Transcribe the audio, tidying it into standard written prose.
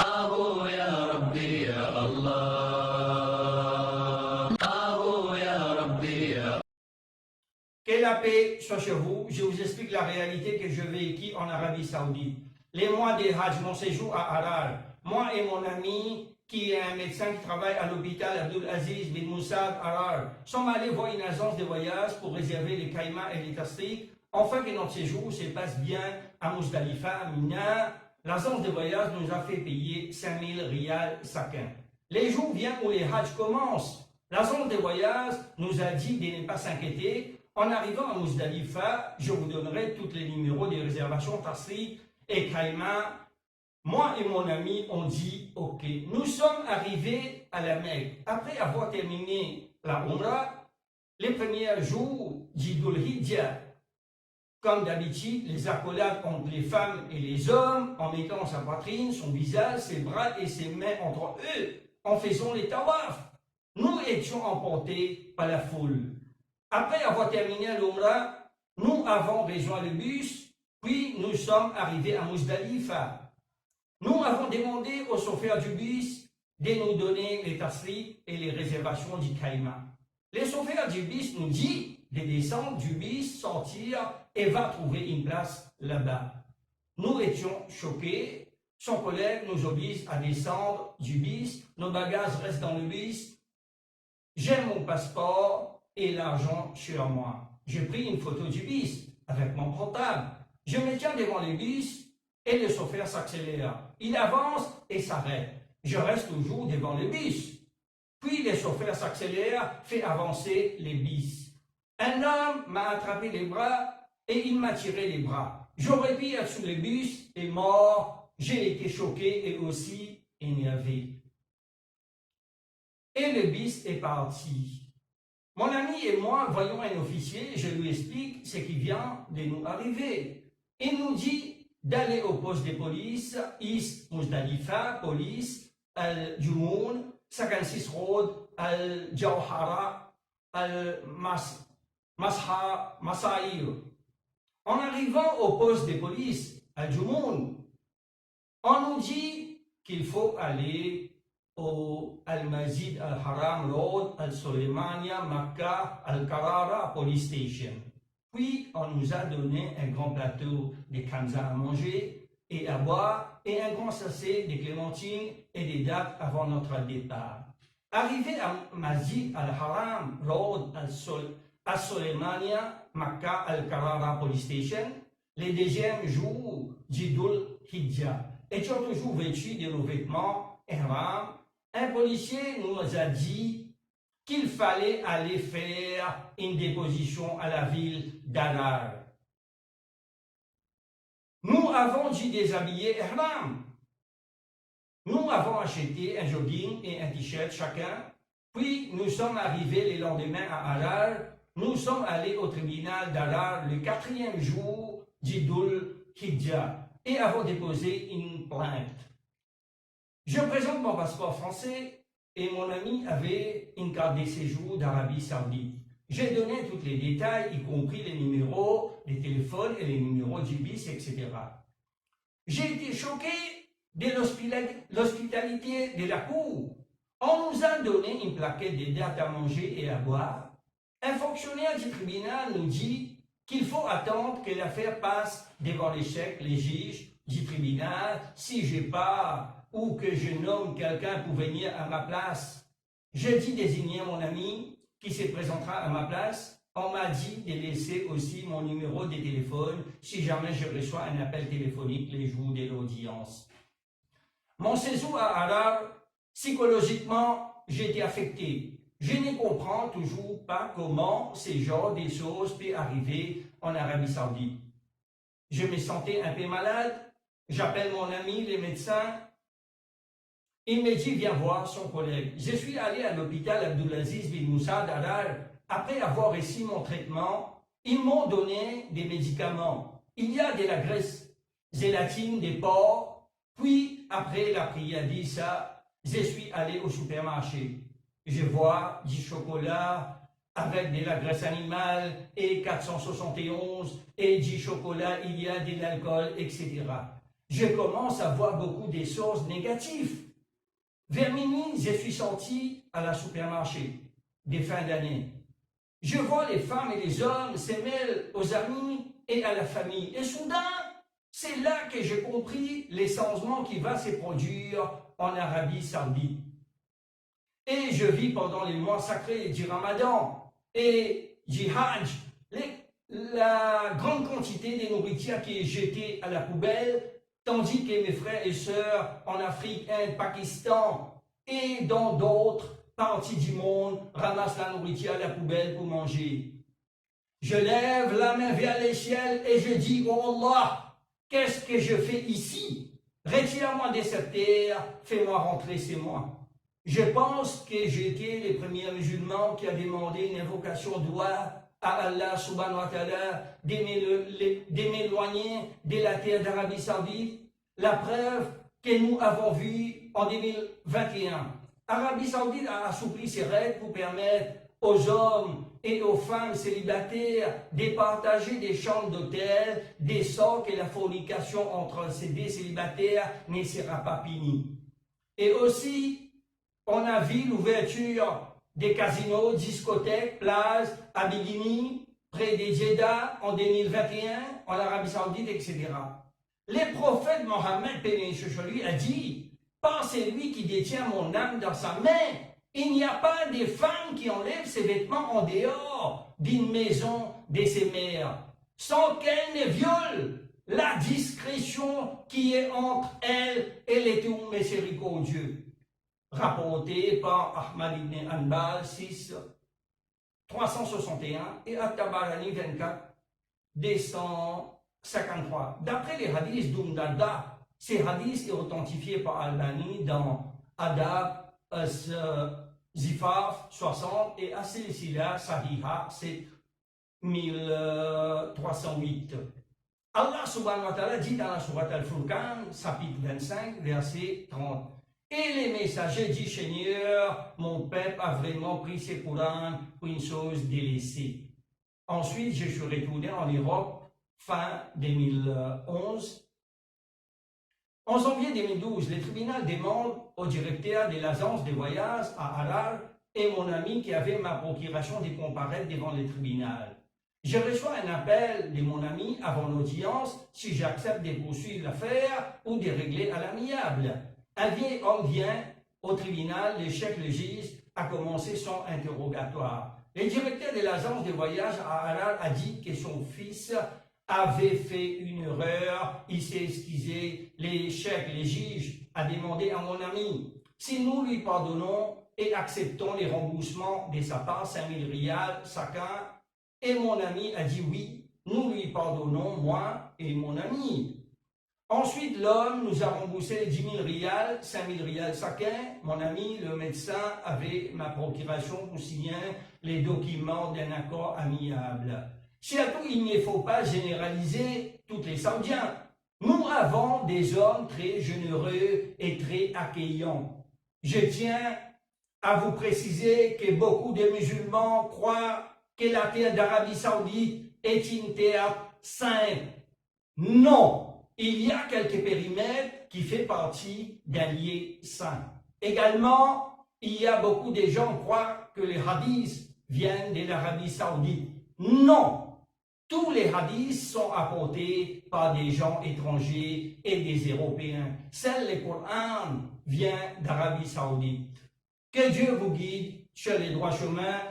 Aho ya Rabbi ya Allah. Aho ya Rabbi ya. Que la paix soit chez vous. Je vous explique la réalité que je vécu en Arabie Saoudite. Les mois des Hajj, mon séjour à Harar. Moi et mon ami, qui est un médecin qui travaille à l'hôpital Abdul Aziz bin Moussad Harar, sommes allés voir une agence de voyage pour réserver les caïmans et les tastriques, afin que notre séjour se passe bien à Muzdalifa, à Mina. L'agence de voyage nous a fait payer 5000 riyals chacun. Les jours viennent où les Hajj commencent. L'agence de voyage nous a dit de ne pas s'inquiéter. En arrivant à Muzdalifa, je vous donnerai tous les numéros des réservations Tasri et Caïma. Moi et mon ami, on dit OK. Nous sommes arrivés à la Mecque. Après avoir terminé la Umrah, les premiers jours d'Idul Hijjah, comme d'habitude, les accolades entre les femmes et les hommes, en mettant sa poitrine, son visage, ses bras et ses mains entre eux, en faisant les tawaf. Nous étions emportés par la foule. Après avoir terminé l'Umrah, nous avons rejoint le bus, puis nous sommes arrivés à Muzdalifa. Nous avons demandé au chauffeur du bus de nous donner les tasris et les réservations du Caïma. Le chauffeur du bus nous dit de descendre du bus, sortir et va trouver une place là-bas. Nous étions choqués. Son collègue nous oblige à descendre du bus. Nos bagages restent dans le bus. J'ai mon passeport et l'argent sur moi. J'ai pris une photo du bus avec mon portable. Je me tiens devant le bus et le chauffeur s'accélère. Il avance et s'arrête. Je reste toujours devant le bus. Puis le chauffeur s'accélère, fait avancer les bus. Un homme m'a attrapé les bras et il m'a tiré les bras. J'aurais pu être sous le bus et mort. J'ai été choqué et aussi énervé. Et le bus est parti. Mon ami et moi voyons un officier, je lui explique ce qui vient de nous arriver. Il nous dit d'aller au poste de police, East Muzdalifa, police, Al-Jumoun, 56 Road, Al-Jawhara, Al-Masaïr. En arrivant au poste de police, Al-Jumoun, on nous dit qu'il faut aller au Al-Mazid Al-Haram Road, Al-Soleimania, Makkah, Al-Karara Police Station. Puis, on nous a donné un grand plateau de kanza à manger et à boire et un grand sachet de clémentines et des dates avant notre départ. Arrivé à Mazid Al-Haram Road, Al-Soleimania, Makkah, Al-Karara Police Station, le deuxième jour d'Idul Hijjah, étions toujours vêtus de nos vêtements ihram. Un policier nous a dit qu'il fallait aller faire une déposition à la ville d'Harar. Nous avons dû déshabiller ihram. Nous avons acheté un jogging et un t-shirt chacun. Puis nous sommes arrivés le lendemain à Harar. Nous sommes allés au tribunal d'Harar le 4e jour d'Idul Hijjah et avons déposé une plainte. Je présente mon passeport français et mon ami avait une carte de séjour d'Arabie Saoudite. J'ai donné tous les détails, y compris les numéros des téléphones et les numéros du bus, etc. J'ai été choqué de l'hospitalité de la cour. On nous a donné une plaquette de dates à manger et à boire. Un fonctionnaire du tribunal nous dit qu'il faut attendre que l'affaire passe devant les juges du tribunal si j'ai pas ou que je nomme quelqu'un pour venir à ma place. Je dis désigner mon ami qui se présentera à ma place. On m'a dit de laisser aussi mon numéro de téléphone si jamais je reçois un appel téléphonique les jours de l'audience. Mon séjour à Harar, psychologiquement, j'ai été affecté. Je ne comprends toujours pas comment ce genre de choses peut arriver en Arabie Saoudite. Je me sentais un peu malade. J'appelle mon ami, le médecin. Il me dit, viens voir son collègue. Je suis allé à l'hôpital Abdulaziz bin Moussad Harar. Après avoir reçu mon traitement, ils m'ont donné des médicaments. Il y a de la graisse, gélatine, des porcs. Puis, après la prière d'Issa, je suis allé au supermarché. Je vois du chocolat avec de la graisse animale et 471 et du chocolat, il y a de l'alcool, etc. je commence à voir beaucoup des choses négatives. Vers minuit, je suis sorti à la supermarché des fins d'année. Je vois les femmes et les hommes se mêlent aux amis et à la famille. Et soudain, c'est là que j'ai compris les changements qui vont se produire en Arabie Saoudite. Et je vis pendant les mois sacrés du Ramadan et du Hajj, la grande quantité de nourriture qui est jetée à la poubelle, tandis que mes frères et sœurs en Afrique, Inde, Pakistan et dans d'autres parties du monde ramassent la nourriture à la poubelle pour manger. Je lève la main vers les ciels et je dis, oh Allah, qu'est-ce que je fais ici? Retire-moi de cette terre, fais-moi rentrer chez moi. Je pense que j'étais les premiers musulmans qui a demandé une invocation d'oua à Allah subhanahu wa ta'ala de m'éloigner de la terre d'Arabie Saoudite. La preuve que nous avons vue en 2021. Arabie Saoudite a assoupli ses règles pour permettre aux hommes et aux femmes célibataires de partager des chambres d'hôtel, de sorte que la fornication entre ces deux célibataires ne sera pas punie. Et aussi, on a vu l'ouverture des casinos, discothèques, plages à Bikini, près des Jeddah en 2021, en Arabie Saoudite, etc. Le prophète Mohammed, paix et sur lui, a dit, par celui qui détient mon âme dans sa main, il n'y a pas de femme qui enlève ses vêtements en dehors d'une maison de ses mères, sans qu'elle ne viole la discrétion qui est entre elle et l'éternel miséricordieux. Rapporté par Ahmad ibn Hanbal 6, 361 et At-Tabarani 24, 253. D'après les hadiths d'Umdada, ces hadiths est authentifié par Albani dans Adab Zifaf 60 et As-Silsila Sahiha 7308. Allah subhanahu wa ta'ala dit dans la sourate Al-Furqan, chapitre 25, verset 30. Et les messagers du Seigneur, mon peuple a vraiment pris ses Courans pour une chose délaissée. Ensuite, je suis retourné en Europe fin 2011. En janvier 2012, le tribunal demande au directeur de l'agence de voyage à Harare et mon ami qui avait ma procuration de comparaître devant le tribunal. Je reçois un appel de mon ami avant l'audience si j'accepte de poursuivre l'affaire ou de régler à l'amiable. Un vieil homme vient au tribunal, le chef légiste a commencé son interrogatoire. Le directeur de l'agence de voyage à Harare a dit que son fils avait fait une erreur, il s'est excusé, le chef légiste a demandé à mon ami si nous lui pardonnons et acceptons les remboursements de sa part, 5000 riyals chacun, et mon ami a dit oui, nous lui pardonnons, moi et mon ami. Ensuite, l'homme nous a remboursé 10 000 riyals, 5 000 riyals chacun. Mon ami, le médecin, avait ma procuration pour signer les documents d'un accord amiable. Surtout, il ne faut pas généraliser tous les Saoudiens. Nous avons des hommes très généreux et très accueillants. Je tiens à vous préciser que beaucoup de musulmans croient que la terre d'Arabie Saoudite est une terre sainte. Non! Il y a quelques périmètres qui font partie d'un lieu saint. Également, il y a beaucoup de gens qui croient que les hadiths viennent de l'Arabie Saoudite. Non! Tous les hadiths sont apportés par des gens étrangers et des Européens. Seul le Coran vient d'Arabie Saoudite. Que Dieu vous guide sur les droits chemins